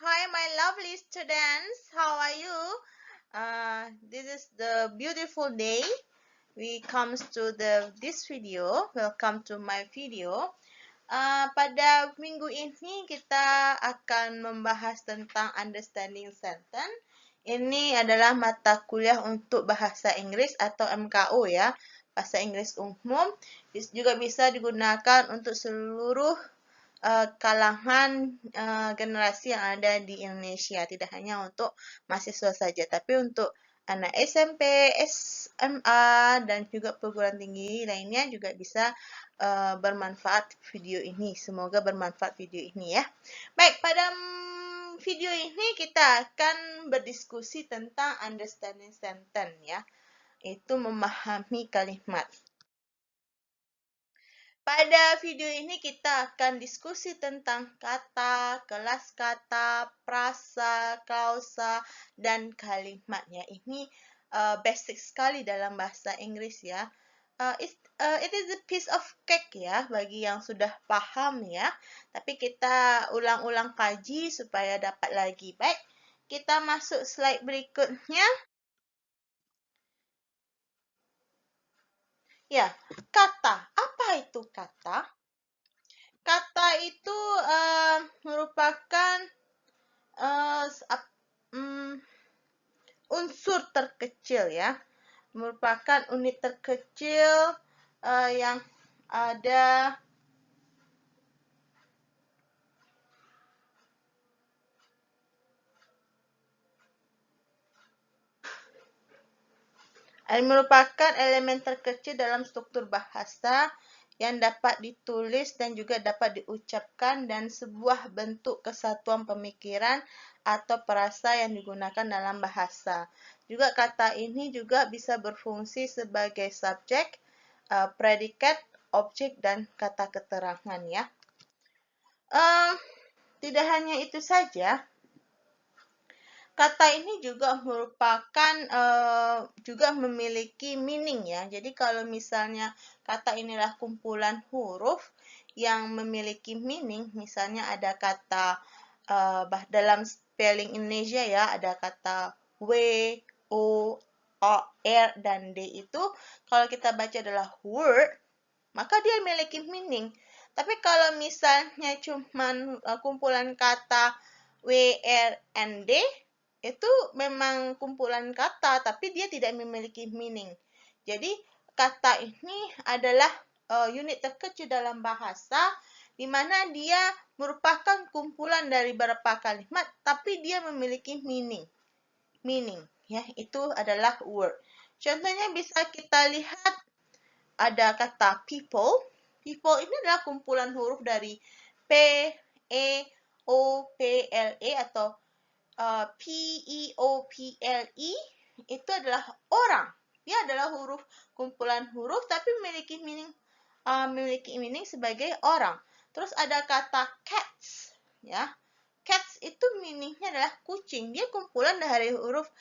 Hi, my lovely students. How are you? This is the beautiful day. We comes to this video. Welcome to my video. Pada minggu ini kita akan membahas tentang understanding sentence. Ini adalah mata kuliah untuk bahasa Inggris atau MKU ya, bahasa Inggris umum. Juga bisa digunakan untuk seluruh kalangan generasi yang ada di Indonesia, tidak hanya untuk mahasiswa saja, tapi untuk anak SMP, SMA, dan juga perguruan tinggi lainnya juga bisa bermanfaat video ini. Semoga bermanfaat video ini ya. Baik, pada video ini kita akan berdiskusi tentang understanding sentence ya, itu memahami kalimat. Pada video ini kita akan diskusi tentang kata, kelas kata, frasa, klausa, dan kalimatnya. Ini basic sekali dalam bahasa Inggris ya. It is a piece of cake ya bagi yang sudah paham ya. Tapi kita ulang-ulang kaji supaya dapat lagi. Baik, kita masuk slide berikutnya. Ya, kata. Apa itu kata? Kata itu merupakan unsur terkecil ya, merupakan unit terkecil yang ada merupakan elemen terkecil dalam struktur bahasa yang dapat ditulis dan juga dapat diucapkan dan sebuah bentuk kesatuan pemikiran atau perasa yang digunakan dalam bahasa. Juga kata ini juga bisa berfungsi sebagai subjek, predikat, objek, dan kata keterangan ya. Tidak hanya itu saja, kata ini juga merupakan juga memiliki meaning ya. Jadi kalau misalnya kata inilah kumpulan huruf yang memiliki meaning, misalnya ada kata dalam spelling Indonesia ya, ada kata W, O, O, R, dan D itu kalau kita baca adalah word, maka dia memiliki meaning. Tapi kalau misalnya cuman kumpulan kata W, R, and D, itu memang kumpulan kata, tapi dia tidak memiliki meaning. Jadi, kata ini adalah unit terkecil dalam bahasa, di mana dia merupakan kumpulan dari beberapa kalimat, tapi dia memiliki meaning. Meaning, ya, itu adalah word. Contohnya bisa kita lihat ada kata people. People ini adalah kumpulan huruf dari P, E, O, P, L, E atau P-E-O-P-L-E itu adalah orang. Dia adalah huruf kumpulan huruf tapi memiliki meaning sebagai orang. Terus ada kata cats, ya. Cats itu meaningnya adalah kucing. Dia kumpulan dari huruf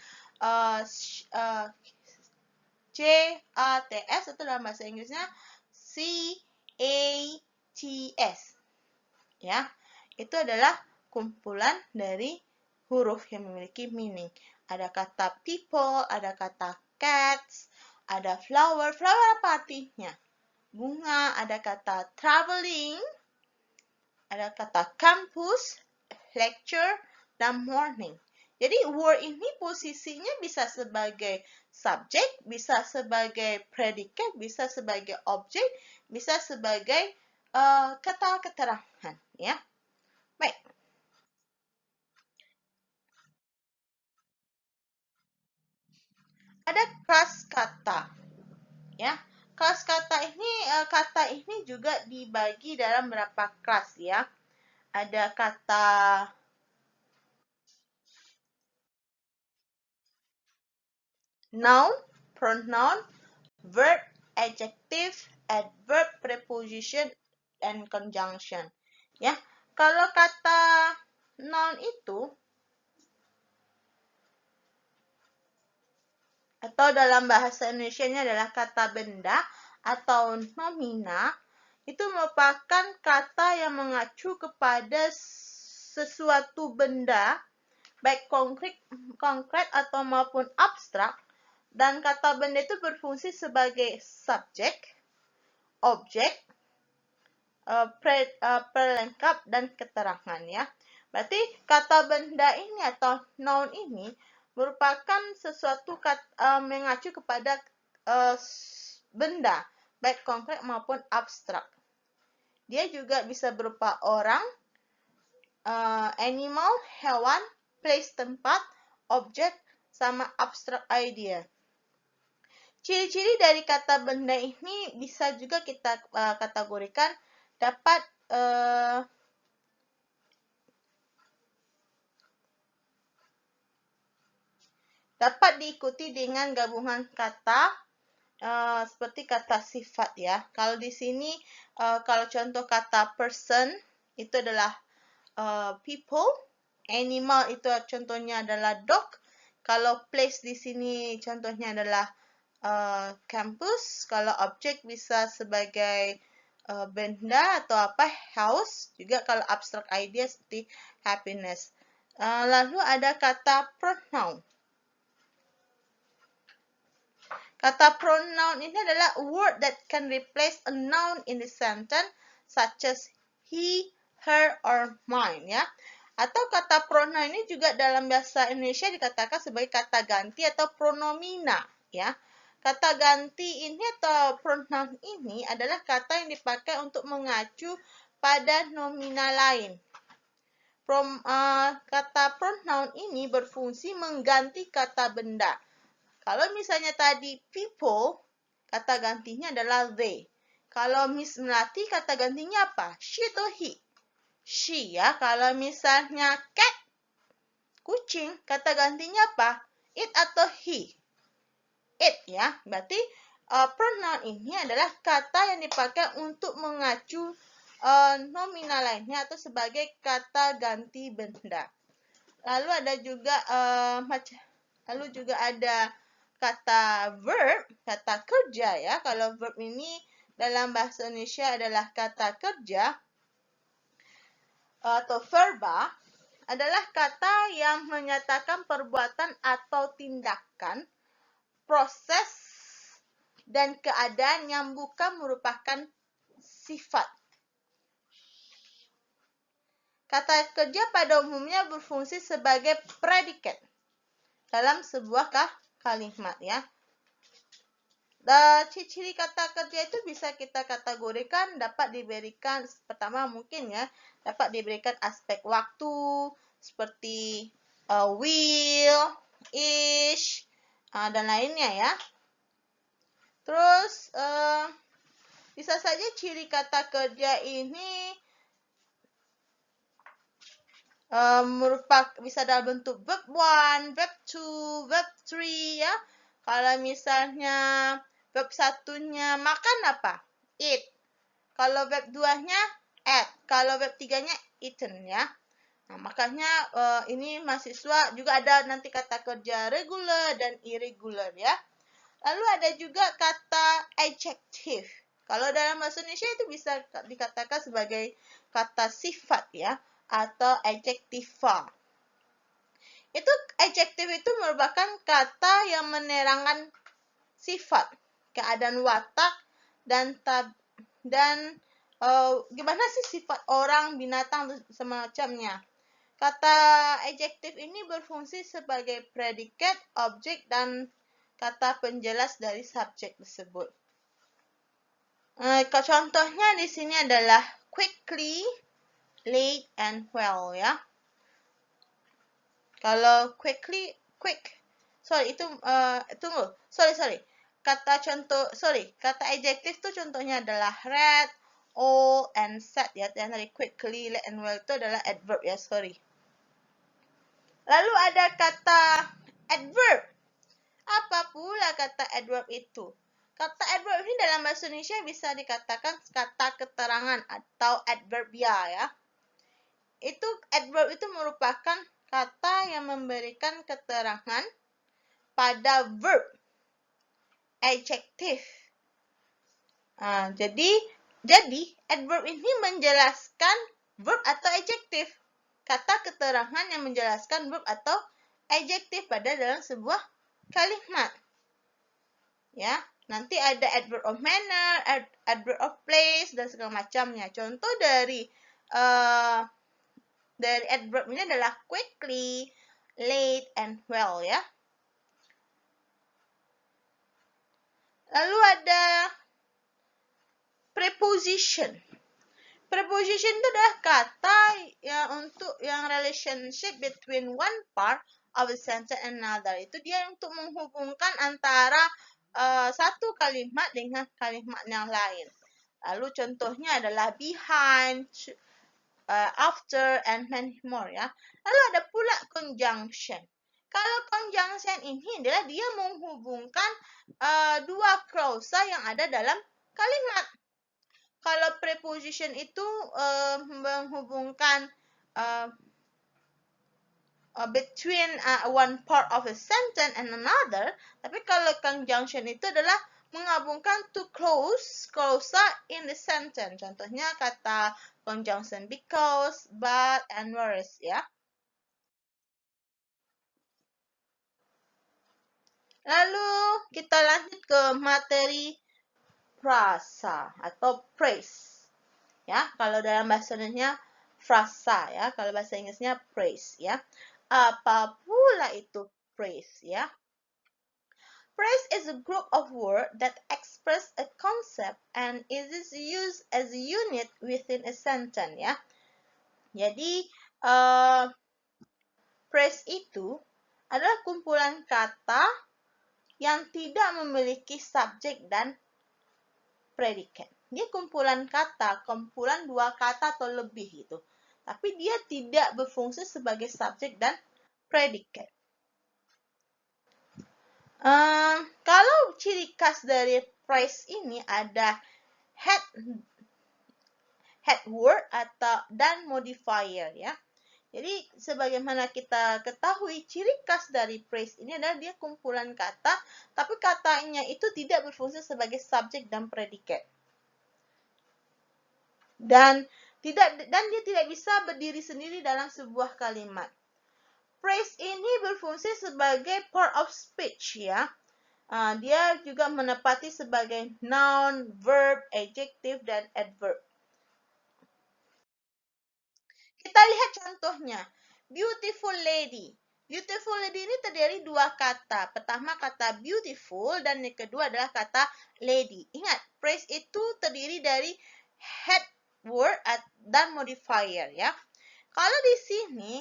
C-A-T-S atau dalam bahasa Inggrisnya C-A-T-S. Ya, itu adalah kumpulan dari huruf yang memiliki meaning. Ada kata people, ada kata cats, ada flower. Flower apa artinya? Bunga, ada kata traveling, ada kata campus, lecture, dan morning. Jadi word ini posisinya bisa sebagai subjek, bisa sebagai predikat, bisa sebagai objek, bisa sebagai kata keterangan, ya. Baik. Ada kelas kata, ya. Kelas kata ini juga dibagi dalam beberapa kelas, ya. Ada kata noun, pronoun, verb, adjective, adverb, preposition, and conjunction. Ya, kalau kata noun itu atau dalam bahasa Indonesianya adalah kata benda atau nomina, itu merupakan kata yang mengacu kepada sesuatu benda, baik konkret atau maupun abstrak, dan kata benda itu berfungsi sebagai subjek, objek, pelengkap, dan keterangan ya. Berarti kata benda ini atau noun ini merupakan sesuatu mengacu kepada benda, baik konkret maupun abstrak. Dia juga bisa berupa orang, animal, hewan, place tempat, objek, sama abstrak idea. Ciri-ciri dari kata benda ini bisa juga kita kategorikan dapat diikuti dengan gabungan kata seperti kata sifat ya. Kalau di sini kalau contoh kata person itu adalah people, animal itu contohnya adalah dog. Kalau place di sini contohnya adalah campus. Kalau objek bisa sebagai benda atau apa, house. Juga kalau abstract idea seperti happiness. Lalu ada kata pronoun. Kata pronoun ini adalah a word that can replace a noun in the sentence such as he, her, or mine ya. Atau kata pronoun ini juga dalam bahasa Indonesia dikatakan sebagai kata ganti atau pronomina ya. Kata ganti ini atau pronoun ini adalah kata yang dipakai untuk mengacu pada nomina lain. Kata pronoun ini berfungsi mengganti kata benda. Kalau misalnya tadi people, kata gantinya adalah they. Kalau Miss Melati, kata gantinya apa? She atau he? She ya. Kalau misalnya cat, kucing, kata gantinya apa? It atau he? It ya. Berarti pronoun ini adalah kata yang dipakai untuk mengacu nominal lainnya atau sebagai kata ganti benda. Lalu ada juga ada kata verb, kata kerja ya. Kalau verb ini dalam bahasa Indonesia adalah kata kerja atau verba, adalah kata yang menyatakan perbuatan atau tindakan, proses, dan keadaan yang bukan merupakan sifat. Kata kerja pada umumnya berfungsi sebagai predikat dalam sebuah kalimat ya. Ciri-ciri kata kerja itu bisa kita kategorikan dapat diberikan pertama mungkin ya dapat diberikan aspek waktu seperti will, is, dan lainnya ya. Terus bisa saja ciri kata kerja ini bisa dalam bentuk verb 1, verb 2, verb 3 ya. Kalau misalnya verb satunya makan apa? Eat. Kalau verb 2-nya ate. Kalau verb 3-nya eaten ya. Nah, makanya ini mahasiswa juga ada nanti kata kerja regular dan irregular ya. Lalu ada juga kata adjective. Kalau dalam bahasa Indonesia itu bisa dikatakan sebagai kata sifat ya atau adjektiva. Itu adjektif itu merupakan kata yang menerangkan sifat, keadaan watak dan gimana sih sifat orang, binatang semacamnya. Kata adjektif ini berfungsi sebagai predikat, objek dan kata penjelas dari subjek tersebut. Contohnya di sini adalah quickly, late, and well ya. Kalau quickly, kata adjektif itu contohnya adalah red, old, and sad ya. Yang tadi quickly, late, and well itu adalah adverb ya, Lalu ada kata adverb. Apa pula kata adverb itu? Kata adverb ini dalam bahasa Indonesia bisa dikatakan kata keterangan atau adverbia ya. Adverb itu merupakan kata yang memberikan keterangan pada verb, adjektif. Jadi adverb ini menjelaskan verb atau adjektif. kata keterangan yang menjelaskan verb atau adjektif pada dalam sebuah kalimat. Ya, nanti ada adverb of manner, adverb of place, dan segala macamnya. Contoh dari adverb ini adalah quickly, late, and well, ya. Lalu ada preposition. Preposition itu adalah kata untuk yang relationship between one part of a sentence and another. Itu dia untuk menghubungkan antara satu kalimat dengan kalimat yang lain. Lalu contohnya adalah behind, after, and many more, ya. Lalu ada pula conjunction. Kalau conjunction ini adalah dia menghubungkan dua klausa yang ada dalam kalimat. Kalau preposition itu menghubungkan between one part of a sentence and another, tapi kalau conjunction itu adalah menggabungkan two klausa in the sentence. Contohnya kata conjunction because, but, and whereas, ya. Lalu kita lanjut ke materi frasa atau phrase. Ya, kalau dalam bahasa Indonesia frasa, ya. Kalau bahasa Inggrisnya phrase, ya. Apa pula itu phrase, ya? Phrase is a group of words that express a concept and is used as a unit within a sentence, ya. Jadi, phrase itu adalah kumpulan kata yang tidak memiliki subjek dan predikat. Dia kumpulan kata, kumpulan dua kata atau lebih gitu. Tapi dia tidak berfungsi sebagai subjek dan predikat. Kalau ciri khas dari phrase ini ada head word dan modifier, ya. Jadi sebagaimana kita ketahui, ciri khas dari phrase ini adalah dia kumpulan kata, tapi katanya itu tidak berfungsi sebagai subjek dan predikat. Dan dia tidak bisa berdiri sendiri dalam sebuah kalimat. Phrase ini berfungsi sebagai part of speech, ya. Dia juga menempati sebagai noun, verb, adjective, dan adverb. Kita lihat contohnya. Beautiful lady. Beautiful lady ini terdiri dua kata. Pertama kata beautiful dan yang kedua adalah kata lady. Ingat, phrase itu terdiri dari head word dan modifier, ya. Kalau di sini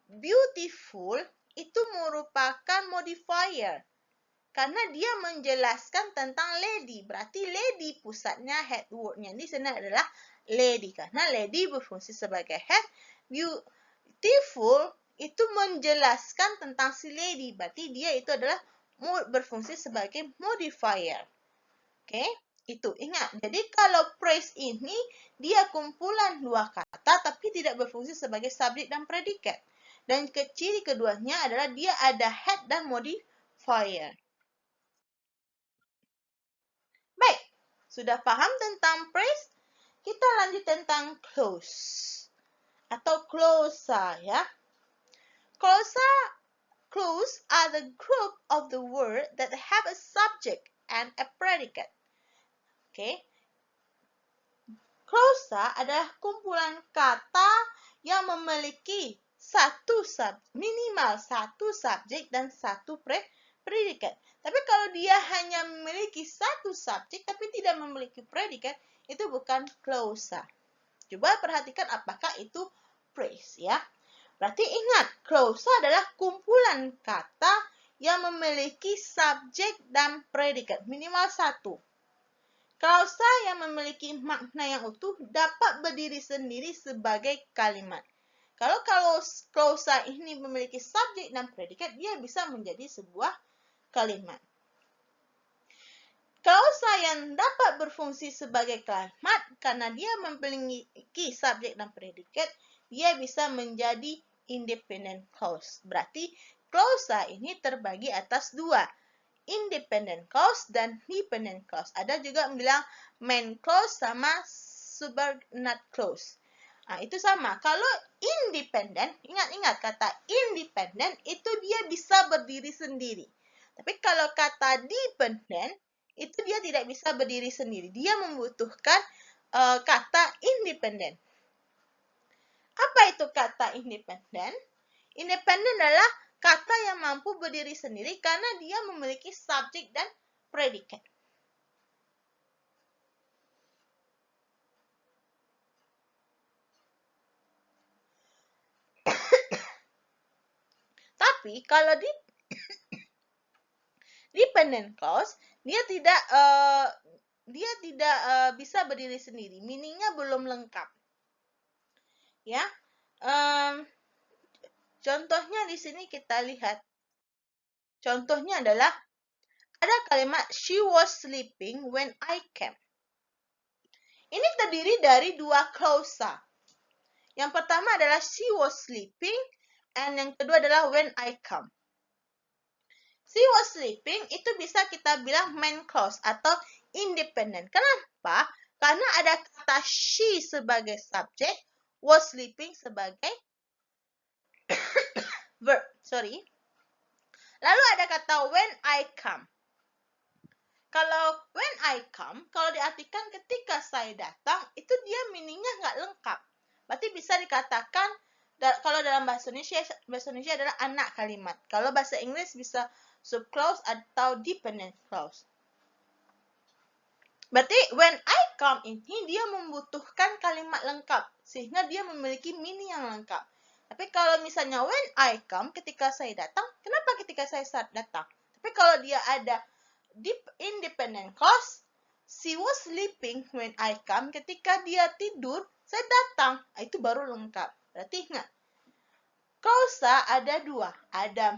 beautiful itu merupakan modifier karena dia menjelaskan tentang lady. Berarti lady pusatnya head word-nya di sini adalah lady karena lady berfungsi sebagai head. Beautiful itu menjelaskan tentang si lady. Berarti dia itu adalah berfungsi sebagai modifier. Oke, itu ingat. Jadi kalau phrase ini dia kumpulan dua kata tapi tidak berfungsi sebagai subjek dan predikat. Dan ciri keduanya adalah dia ada head dan modifier. Baik, sudah paham tentang phrase? Kita lanjut tentang clause atau klausa, ya. Clause are the group of the word that have a subject and a predicate. Oke. Klausa adalah kumpulan kata yang memiliki minimal satu subjek dan satu predikat. Tapi kalau dia hanya memiliki satu subjek tapi tidak memiliki predikat, itu bukan klausa. Coba perhatikan apakah itu phrase, ya. Berarti ingat, klausa adalah kumpulan kata yang memiliki subjek dan predikat, minimal satu. Klausa yang memiliki makna yang utuh dapat berdiri sendiri sebagai kalimat. Kalau klausa ini memiliki subjek dan predikat, dia bisa menjadi sebuah kalimat. Klausa yang dapat berfungsi sebagai kalimat karena dia memiliki subjek dan predikat, dia bisa menjadi independent clause. Berarti klausa ini terbagi atas dua, independent clause dan dependent clause. Ada juga bilang main clause sama subordinate clause. Nah, itu sama. Kalau independen, ingat-ingat kata independen itu dia bisa berdiri sendiri. Tapi kalau kata dependent, itu dia tidak bisa berdiri sendiri. Dia membutuhkan kata independen. Apa itu kata independen? Independen adalah kata yang mampu berdiri sendiri karena dia memiliki subjek dan predikat. Tapi kalau dependent clause, dia tidak bisa berdiri sendiri. Meaningnya belum lengkap. Ya, contohnya di sini kita lihat. Contohnya adalah ada kalimat she was sleeping when I came. Ini terdiri dari dua klausa. Yang pertama adalah she was sleeping, and yang kedua adalah when I come. She was sleeping itu bisa kita bilang main clause atau independent. Kenapa? Karena ada kata she sebagai subjek, was sleeping sebagai verb. Lalu ada kata when I come. Kalau when I come, kalau diartikan ketika saya datang, itu dia meaningnya nggak lengkap. Berarti bisa dikatakan, kalau dalam bahasa Indonesia adalah anak kalimat. Kalau bahasa Inggris bisa subclause atau dependent clause. Berarti when I come ini dia membutuhkan kalimat lengkap, sehingga dia memiliki meaning yang lengkap. Tapi kalau misalnya when I come, ketika saya datang, kenapa ketika saya datang? Tapi kalau dia ada independent clause, she was sleeping when I come, ketika dia tidur, saya datang. Itu baru lengkap. Berarti ingat, klausa ada dua. Ada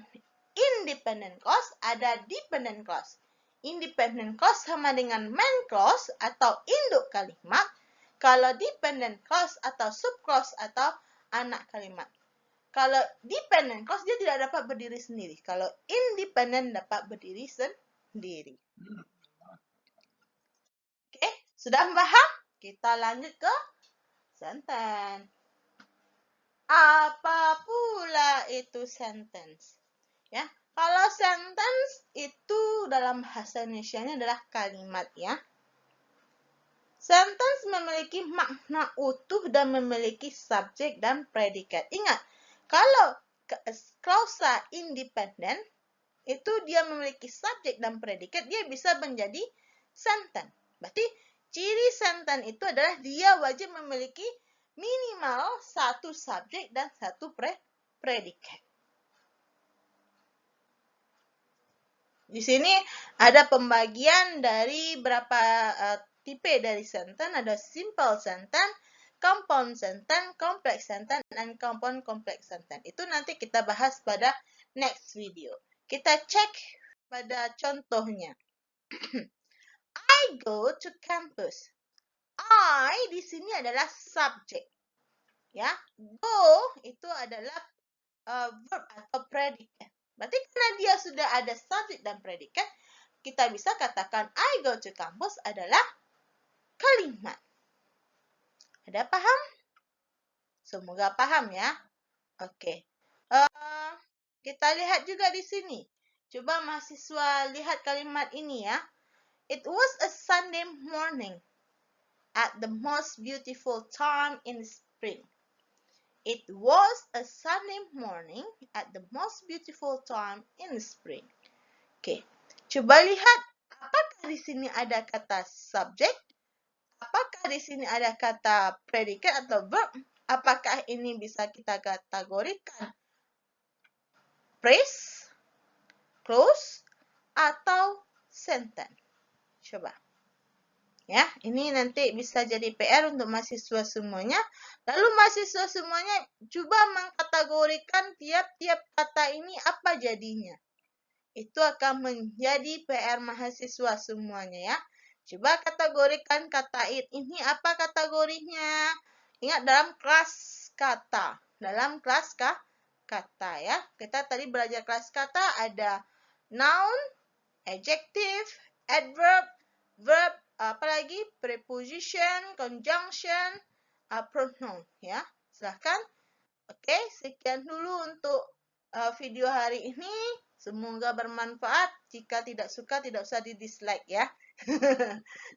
independent clause, ada dependent clause. Independent clause sama dengan main clause atau induk kalimat. Kalau dependent clause atau subclause atau anak kalimat. Kalau dependent clause dia tidak dapat berdiri sendiri. Kalau independent dapat berdiri sendiri. Oke, sudah paham? Kita lanjut ke sentence. Apa pula itu sentence? Ya, kalau sentence itu dalam bahasa Indonesianya adalah kalimat ya. Sentence memiliki makna utuh dan memiliki subjek dan predikat. Ingat, kalau klausa independen itu dia memiliki subjek dan predikat, dia bisa menjadi sentence. Berarti ciri sentence itu adalah dia wajib memiliki minimal satu subjek dan satu predikat. Di sini ada pembagian dari berapa tipe dari sentence. Ada simple sentence, compound sentence, complex sentence, dan compound complex sentence. Itu nanti kita bahas pada next video. Kita cek pada contohnya. I go to campus. I di sini adalah subjek. Ya, go itu adalah verb atau predikat. Berarti karena dia sudah ada subjek dan predikat, kita bisa katakan I go to campus adalah kalimat. Ada paham? Semoga paham ya. Oke. Kita lihat juga di sini. Coba mahasiswa lihat kalimat ini ya. It was a Sunday morning at the most beautiful time in spring. It was a sunny morning at the most beautiful time in spring. Oke, coba lihat apakah di sini ada kata subjek, apakah di sini ada kata predikat atau verb, apakah ini bisa kita kategorikan phrase, clause, atau sentence. Coba. Ya, ini nanti bisa jadi PR untuk mahasiswa semuanya. Lalu mahasiswa semuanya coba mengkategorikan tiap-tiap kata ini apa jadinya. Itu akan menjadi PR mahasiswa semuanya ya. Coba kategorikan kata ini apa kategorinya. Ingat dalam kelas kata. Dalam kelas kata ya. Kita tadi belajar kelas kata ada noun, adjective, adverb, verb, apalagi preposition, conjunction, pronoun ya. Silahkan. Oke, sekian dulu untuk video hari ini. Semoga bermanfaat. Jika tidak suka, tidak usah di-dislike ya.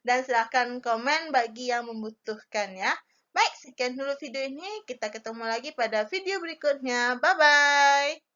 Dan silahkan komen bagi yang membutuhkan ya. Baik, sekian dulu video ini. Kita ketemu lagi pada video berikutnya. Bye-bye.